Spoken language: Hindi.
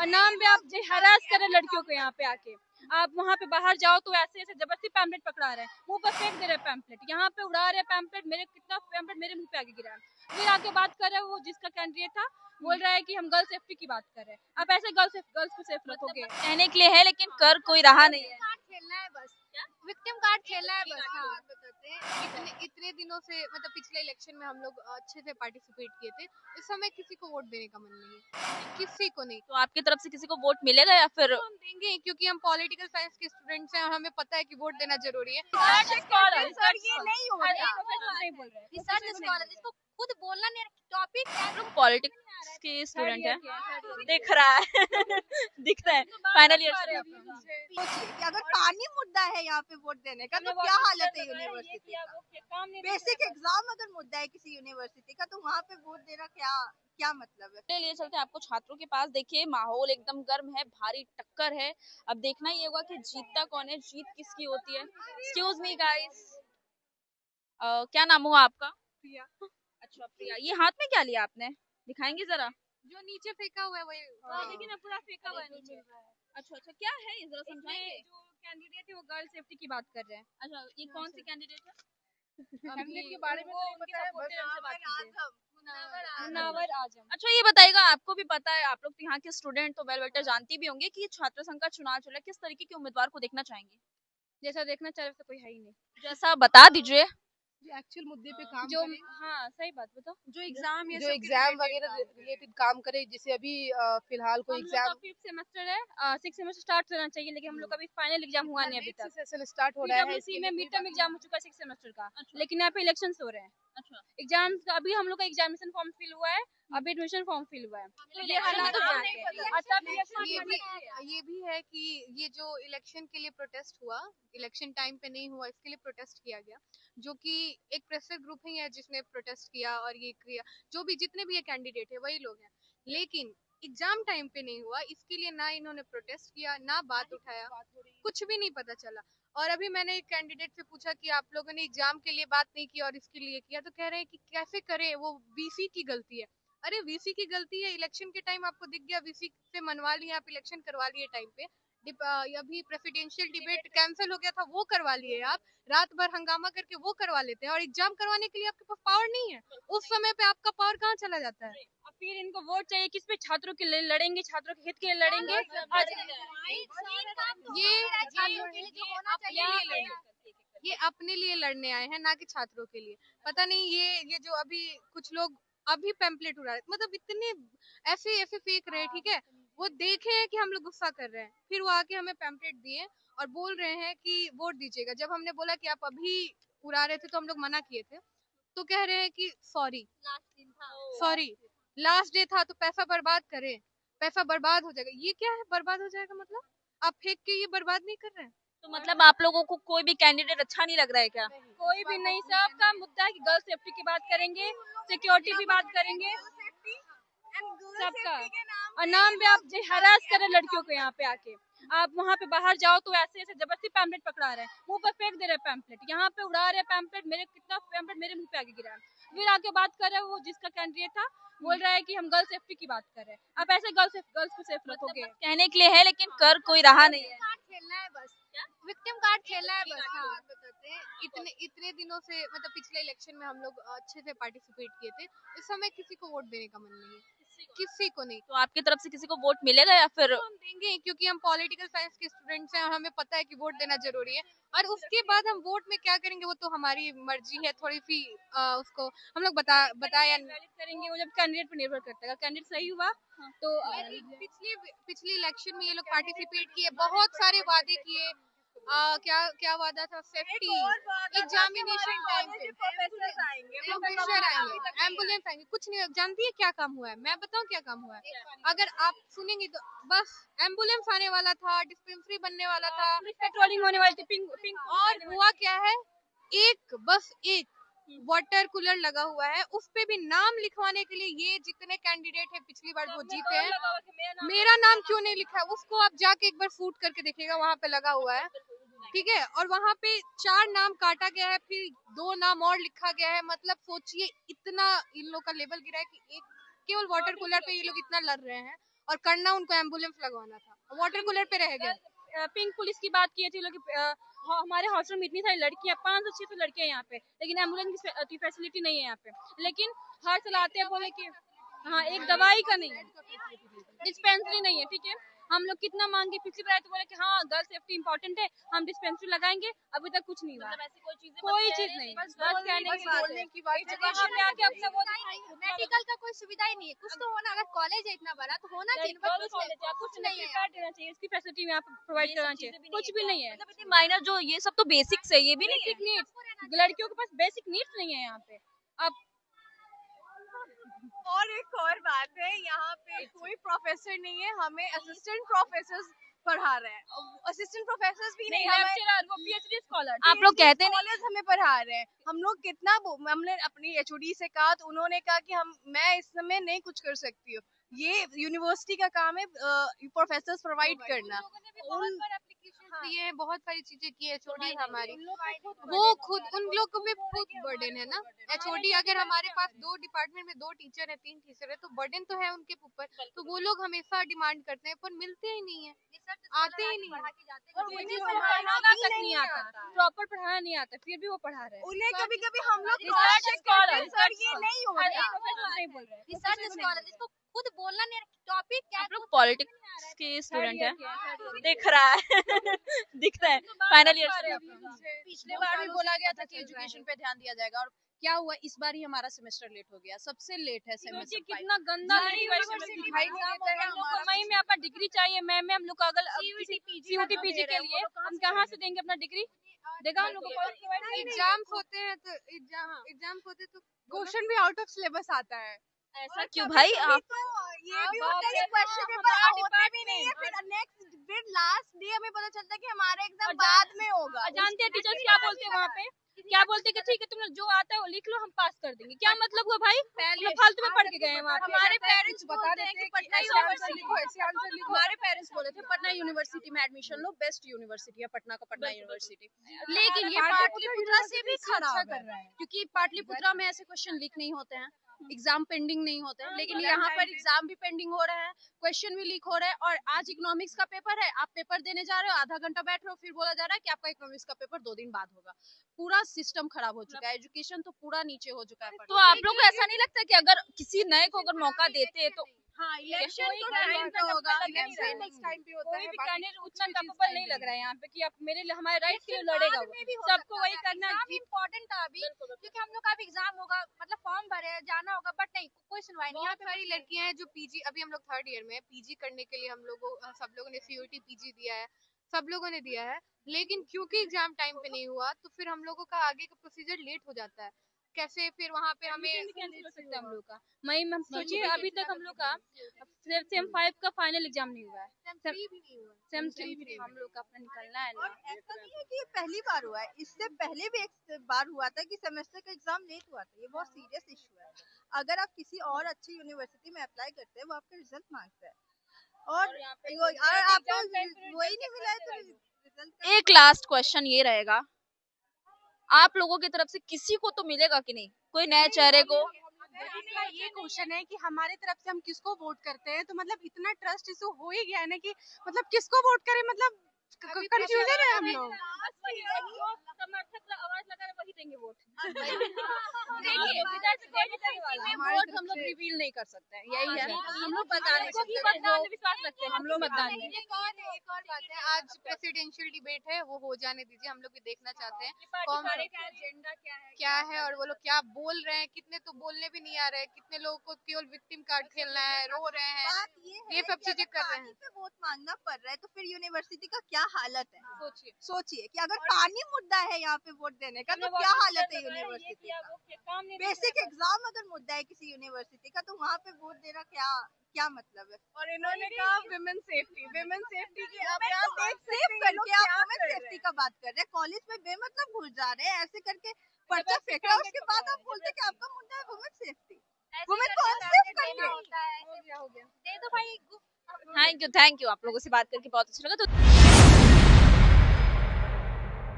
और नाम पे आप हरास कर रहे लड़कियों को यहाँ पे आके। आप वहाँ पे बाहर जाओ तो ऐसे ऐसे जबरदस्ती पैम्पलेट पकड़ा रहे हैं, मुंह पर फेंक दे रहे हैं पैम्पलेट, यहाँ पे उड़ा रहे पैम्पलेट, मेरे कितना पैम्पलेट मेरे मुंह पे आगे गिरा है। फिर आके बात कर रहे हैं वो जिसका कैंडिडेट था, बोल रहा है कि हम गर्ल सेफ्टी की बात कर रहे हैं। आप ऐसे गर्ल्स को सेफ रखोगे? कहने के लिए है लेकिन कर कोई रहा नहीं है। कार्ड खेलना है बस, विक्टिम कार्ड खेलना है बस। हाँ, बताते हैं इतने दिनों से, मतलब पिछले इलेक्शन में हम लोग अच्छे से पार्टिसिपेट किए थे। इस समय किसी को वोट देने का मन नहीं है, किसी को नहीं। तो आपकी तरफ से किसी को वोट मिलेगा या फिर? तो हम देंगे क्योंकि हम पॉलिटिकल साइंस के स्टूडेंट्स हैं और हमें पता है कि वोट देना जरूरी है। इसको खुद बोलना नहीं, टॉपिक पॉलिटिक्स के स्टूडेंट है, दिख रहा है दिख रहा है फाइनल ईयर से। सोचिए कि अगर कानूनी मुद्दा है यहाँ पे वोट देने का तो क्या हालत है यूनिवर्सिटी का। बेसिक एग्जाम अगर मुद्दा है किसी यूनिवर्सिटी का तो वहाँ पे वोट देना क्या मतलब है। लिए चलते हैं आपको छात्रों के पास। देखिए माहौल एकदम गर्म है, भारी टक्कर है। अब देखना ही होगा कि जीतता कौन है, जीत किसकी होती है। एक्सक्यूज मी गाइस, क्या नाम हुआ आपका? प्रिया। अच्छा प्रिया, ये हाथ में क्या लिया आपने, दिखाएंगे जरा। जो नीचे फेंका हुआ है वही। देखिए ना पूरा फेंका हुआ है नीचे। अच्छा अच्छा, क्या है ये जरा समझाएंगे। जो कैंडिडेट है वो गर्ल सेफ्टी की बात कर रहे हैं। अच्छा ये कौन सी कैंडिडेट है? कैंडिडेट के बारे में तो नहीं पता है, मुनावर आजम। अच्छा ये बताइएगा, आपको भी पता है, आप लोग तो यहाँ के स्टूडेंट तो वेल बेटर जानती भी होंगे कि ये छात्र संघ का चुनाव चल रहा है, किस तरीके के उम्मीदवार को देखना चाहेंगे? जैसा देखना चाह रहे वैसा कोई है ही नहीं। जैसा बता दीजिए। एक्चुअल मुद्दे पे काम जो करे, हाँ सही बात बताओ। जो एग्जाम वगैरह रिलेटेड काम करे। जैसे अभी फिलहाल कोई एग्जाम फिफ्थ सेमेस्टर है, सिक्स सेमेस्टर स्टार्ट होना चाहिए लेकिन हम लोग का अभी फाइनल एग्जाम हुआ नहीं अभी तक। सेशन स्टार्ट हो रहा है। PWC में मिड टर्म एग्जाम हो चुका है सिक्स सेमेस्टर का। लेकिन यहाँ पे इलेक्शन हो रहे हैं। अच्छा एग्जाम अभी हम लोग का एग्जामिनेशन फॉर्म फिल हुआ है, अभी एडमिशन फॉर्म फिल हुआ है। ये हालात ये भी है कि ये जो इलेक्शन के लिए प्रोटेस्ट हुआ, इलेक्शन टाइम पे नहीं हुआ, इसके लिए प्रोटेस्ट किया गया, जो कि एक प्रेशर ग्रुप ही है जिसने प्रोटेस्ट किया और ये किया। जो भी जितने भी ये कैंडिडेट है वही लोग हैं, लेकिन एग्जाम टाइम पे नहीं हुआ, इसके लिए ना इन्होंने प्रोटेस्ट किया ना बात उठाया, कुछ भी नहीं पता चला। और अभी मैंने एक कैंडिडेट से पूछा कि आप लोगों ने एग्जाम के लिए बात नहीं की और इसके लिए किया, तो कह रहे हैं कि कैसे करें, वो वीसी की गलती है। अरे वीसी की गलती है, इलेक्शन के टाइम आपको दिख गया, वीसी से मनवा लिए, आप इलेक्शन करवा लिए टाइम पे। अभी प्रेसिडेंशियल डिबेट कैंसिल हो गया था, वो करवा लिए आप, रात भर हंगामा करके वो करवा लेते हैं, और एग्जाम करवाने के लिए आपके पास पावर नहीं है। उस समय पे आपका पावर कहाँ चला जाता है। फिर इनको वोट चाहिए किस पे? छात्रों के लिए लड़ेंगे, छात्रों के हित के लिए लड़ेंगे। ये अपने लिए लड़ने आए हैं, ना कि छात्रों के लिए। पता नहीं ये जो अभी कुछ लोग अभी पैम्पलेट उड़ा, मतलब इतने ऐसे ऐसे फेंक रहे हैं, ठीक है, वो देखे हैं कि हम लोग गुस्सा कर रहे हैं, फिर वो आके हमें पैम्पलेट दिए और बोल रहे हैं कि वोट दीजिएगा। जब हमने बोला कि आप अभी उड़ा रहे थे तो हम लोग मना किए थे, तो कह रहे हैं कि सॉरी लास्ट डे था तो पैसा बर्बाद करें, पैसा बर्बाद हो जाएगा। ये क्या है बर्बाद हो जाएगा, मतलब आप फेंक के ये बर्बाद नहीं कर रहे हैं। तो मतलब आप लोगों को कोई भी कैंडिडेट अच्छा नहीं लग रहा है क्या? कोई भी नहीं, सबका मुद्दा है कि गर्ल सेफ्टी की बात करेंगे, सिक्योरिटी की बात करेंगे, सबका। और नाम पे आप हरास कर रहे लड़कियों को यहाँ पे आके। आप वहाँ पे बाहर जाओ तो ऐसे ऐसे जबरदस्ती पैम्पलेट पकड़ा रहे हैं, मुंह पर फेंक दे रहे हैं पैम्पलेट, यहाँ पे उड़ा रहे हैं पैम्पलेट, मेरे कितना पैम्पलेट मेरे मुंह पे आगे गिरा है। फिर आके बात कर रहे हैं वो जिसका कैंडिडेट था, बोल रहा है कि हम गर्ल सेफ्टी की बात कर रहे हैं। आप ऐसे गर्ल्स को सेफ रखोगे? कहने के लिए है लेकिन कर कोई रहा नहीं है। कार्ड खेलना है बस, विक्टिम कार्ड खेलना है बस। हाँ, बताते हैं इतने दिनों से, मतलब पिछले इलेक्शन में हम लोग अच्छे से पार्टिसिपेट किए थे। इस समय किसी को वोट देने का मन नहीं है, किसी को नहीं। तो आपकी तरफ से किसी को वोट मिलेगा या फिर? तो हम देंगे क्योंकि हम पॉलिटिकल साइंस के स्टूडेंट्स हैं और हमें पता है कि वोट देना जरूरी है। और उसके बाद हम वोट में क्या करेंगे वो तो हमारी मर्जी है, थोड़ी सी उसको हम लोग बताया करेंगे, वो जब कैंडिडेट पर निर्भर करता है। कैंडिडेट सही हुआ तो पिछले इलेक्शन में ये लोग पार्टिसिपेट किए, बहुत सारे वादे किए। क्या वादा था, सेफ्टी, एग्जामिनेशन टाइम पे प्रोफेसर आएंगे, एम्बुलेंस आएंगे, कुछ नहीं। जानती है क्या काम हुआ है? मैं बताऊं क्या काम हुआ है? अगर आप सुनेंगे तो बस एम्बुलेंस आने वाला था, डिस्पेंसरी बनने वाला था, पेट्रोलिंग होने वाली थी, पिंक और हुआ क्या है, बस एक वाटर कूलर लगा हुआ है, उस पे भी नाम लिखवाने के लिए ये जितने कैंडिडेट है पिछली बार वो जीते हैं, मेरा नाम क्यों नहीं लिखा है? उसको आप जाके एक बार फूट करके देखिएगा, वहाँ पे लगा हुआ है, ठीक है। और वहाँ पे 4 नाम काटा गया है, फिर 2 नाम और लिखा गया है। मतलब सोचिए इतना इन लोग का लेवल गिरा है कि एक केवल वाटर कूलर पे ये लोग इतना लड़ रहे हैं, और करना उनको एम्बुलेंस लगवाना था, वाटर कूलर पे रह गए। पिंक पुलिस की बात की थी लोग हमारे हॉस्टल में इतनी सारी लड़कियां 500-600 लड़कियां यहाँ पे, लेकिन एम्बुलेंस की फैसिलिटी नहीं है यहाँ पे। लेकिन हर साल आते हैं बोले कि हाँ एक दवाई का नहीं है, डिस्पेंसरी नहीं है, ठीक है। हम लोग कितना मांगे, पिछली बार तो बोले कि हाँ गर्ल सेफ्टी इंपॉर्टेंट है, हम डिस्पेंसरी लगाएंगे, अभी तक कुछ नहीं हुआ, मतलब ऐसी कोई चीज नहीं, बस कहने की बात है। की बात है। वहाँ पे आके अपना वो मेडिकल का कोई सुविधा ही नहीं है, कुछ तो होना, अगर कॉलेज है इतना बड़ा तो होना चाहिए, पर कुछ नहीं है, देना चाहिए, इसकी फैसिलिटी यहाँ पे प्रोवाइड करना चाहिए, कुछ भी नहीं है। मतलब इतनी माइनर जो ये सब तो बेसिक्स है, ये भी नहीं है। बेसिक नीड्स, लड़कियों के पास बेसिक नीड्स नहीं है यहाँ पे। अब और एक और बात है, यहाँ पे कोई प्रोफेसर नहीं है, हमें असिस्टेंट प्रोफेसर पढ़ा रहे हैं, असिस्टेंट प्रोफेसर भी नहीं, हमें लेक्चरर वो पीएचडी स्कॉलर, आप लोग कहते नहीं कॉलेज हमें पढ़ा रहे हैं। हम लोग कितना हमने अपनी एचओडी से कहा तो उन्होंने कहा कि मैं इस समय नहीं कुछ कर सकती हूँ, ये यूनिवर्सिटी का काम है प्रोफेसर प्रोवाइड करना। बहुत बार एप्लीकेशन दिए हैं, बहुत सारी चीजें की है एचओडी हमारी, वो खुद उन लोग को भी खुद बर्डन है ना। एचओडी अगर हमारे पास 2 डिपार्टमेंट में 2 टीचर है, 3 टीचर है, तो बर्डन तो है उनके ऊपर, तो वो लोग हमेशा डिमांड करते हैं पर मिलते ही नहीं है, आते ही नहीं है। और मुझे पढ़ाना तक नहीं आता, प्रॉपर पढ़ाना नहीं आता, फिर भी वो पढ़ा रहे हैं। उन्हें कभी कभी हम लोग रिसर्च cross check करते हैं, स्कॉलर, सर ये नहीं हो रहा। प्रोफेसर नहीं बोल रहे, रिसर्च स्कॉलर, जिसको खुद बोलना नहीं, टॉपिक क्या आप लोग पॉलिटिक्स के स्टूडेंट हैं, दिख रहा है दिख रहा है फाइनल ईयर। पिछले बार भी बोला गया था कि एजुकेशन पे ध्यान दिया जाएगा, और क्या हुआ, इस बार ही हमारा सेमेस्टर लेट हो गया, सबसे लेट है सोचिए सेमेस्टर 5। कितना गंदा यूनिवर्सिटी भाई नहीं देता है हमारा मई में अपना डिग्री चाहिए, मैम हम लोग को अगर सीयूटी पीजी के लिए हम कहाँ से देंगे अपना डिग्री, देगा हम लोग को। एग्जाम्स होते हैं तो एग्जाम्स होते तो क्वेश्चन भी आउट ऑफ सिलेबस आता है। ऐसा क्यों भाई? आप ये भी होता है, क्वेश्चन पेपर होते भी नहीं है, फिर लास्ट डे हमें पता चलता है कि हमारा एग्जाम बाद में होगा। जानते हैं टीचर्स क्या बोलते हैं वहाँ पे, क्या बोलते हैं कि ठीक है तुमने जो आता है वो लिख लो, हम पास कर देंगे। क्या मतलब हुआ भाई, फालतू में पढ़ के गए हैं वहाँ पे। हमारे पेरेंट्स बता देते हैं कि पटना ऐसे आंसर लिखो, ऐसे आंसर लिखो। हमारे पेरेंट्स बोले थे पटना यूनिवर्सिटी में एडमिशन लो, बेस्ट यूनिवर्सिटी है पटना का, पटना यूनिवर्सिटी। लेकिन ये पाटलिपुत्रा से भी खराब है, क्योंकि पाटलिपुत्रा में ऐसे क्वेश्चन लीक नहीं होते हैं, एग्जाम पेंडिंग नहीं होते हैं, लेकिन यहाँ पर एग्जाम भी पेंडिंग हो रहे हैं, क्वेश्चन भी लीक हो रहा है। और आज इकोनॉमिक्स का पेपर है, आप पेपर देने जा रहे हो, आधा घंटा बैठ रहे हो, फिर बोला जा रहा है कि आपका इकोनॉमिक्स का पेपर 2 दिन बाद होगा। पूरा सिस्टम खराब हो चुका है, एजुकेशन तो पूरा नीचे हो चुका है। तो आप लोग को ऐसा नहीं लगता कि अगर किसी नए को अगर मौका देते हैं तो हाँ, इलेक्शन कोई तो कैंडिडेट टाइम का पे होगा, टक्कर लग इलेक्शन नहीं नेक्स्ट टाइम पे होता कोई है, भी बाकी कैंडिडेट कुछ उतना भी चीज़ कैपेबल time नहीं पे लग रहा है यहाँ पे कि आप मेरे लिए हमारे राइट के लिए लड़ेगा वो। सबको वही करना है। इम्पोर्टेंट था अभी, क्योंकि हम लोग का भी एग्जाम होगा, मतलब फॉर्म भरे जाना होगा, बट नहीं कोई सुनवाई नहीं। यहाँ पे सारी लड़कियां हैं जो पीजी, अभी हम लोग 3rd ईयर में पीजी करने के लिए हम लोगों सब लोगों ने सीयूटी पीजी दिया है, सब लोगों ने दिया है, लेकिन क्योंकि एग्जाम टाइम पे नहीं हुआ तो फिर हम लोगों का आगे का प्रोसीजर लेट हो जाता है। कैसे फिर वहाँ पे हमें कैंसिल हो सकता है हम लोग का। मई में हम सोचिए अभी तक हम लोग का सेम 5 का फाइनल एग्जाम नहीं हुआ है, सेम 3 हम लोग का अपना निकलना है और ना। ऐसा नहीं है कि ये पहली बार हुआ है, इससे पहले भी एक बार हुआ था कि सेमेस्टर का एग्जाम लेट हुआ था। ये बहुत सीरियस इशू है। अगर आप किसी और अच्छी यूनिवर्सिटी में अप्लाई करते हैं, वो आपका रिजल्ट मांगता है, और आपको वही नहीं मिला है तो रिजल्ट एक लास्ट क्वेश्चन ये रहेगा, आप लोगों की तरफ से किसी को तो मिलेगा कि नहीं, कोई नए चेहरे को? ये क्वेश्चन है कि हमारे तरफ से हम किसको वोट करते हैं, तो मतलब इतना ट्रस्ट इशू हो ही गया है ना कि मतलब किसको वोट करें, मतलब कंफ्यूजन है हम लोग। समर्थक आवाज लगा वही देंगे वोट। वोट हम लोग रिवील नहीं कर सकते हैं, यही है, हम लोग बता नहीं सकते विश्वास रखते हैं हम लोग मतदान में। एक और बात है, आज प्रेसिडेंशियल डिबेट है, वो हो जाने दीजिए, हम लोग भी देखना चाहते हैं कौन एजेंडा क्या है और वो लोग क्या बोल रहे हैं। कितने तो बोलने भी नहीं आ रहे हैं, कितने लोगों को केवल विक्टिम कार्ड खेलना है, रो रहे हैं, बात ये सब कि चीजें अगर कर रहे पानी हैं। पे वोट मांगना पड़ रहा है तो फिर यूनिवर्सिटी का क्या हालत है। सोचिए सोचिए कि अगर पानी मुद्दा है यहाँ पे वोट देने का तो क्या हालत है यूनिवर्सिटी का। बेसिक एग्जाम अगर मुद्दा है किसी यूनिवर्सिटी का तो वहाँ पे वोट देना क्या मतलब है। और इन्होंने कहा विमेन सेफ्टी की, आप यहाँ देख सकते सेफ हैं करके आप वुमेन सेफ्टी का बात कर रहे हैं, कॉलेज में बेमतलब भूल जा रहे हैं, ऐसे करके पर्चा फेंक रहे हैं, उसके बाद आप बोलते हैं कि आपका मुद्दा है वुमेन सेफ्टी। वुमेन कौन सेफ करेंगे। हो गया। दे दो भाई। थैंक यू आप लोगों से बात करके बहुत अच्छा लगा। तो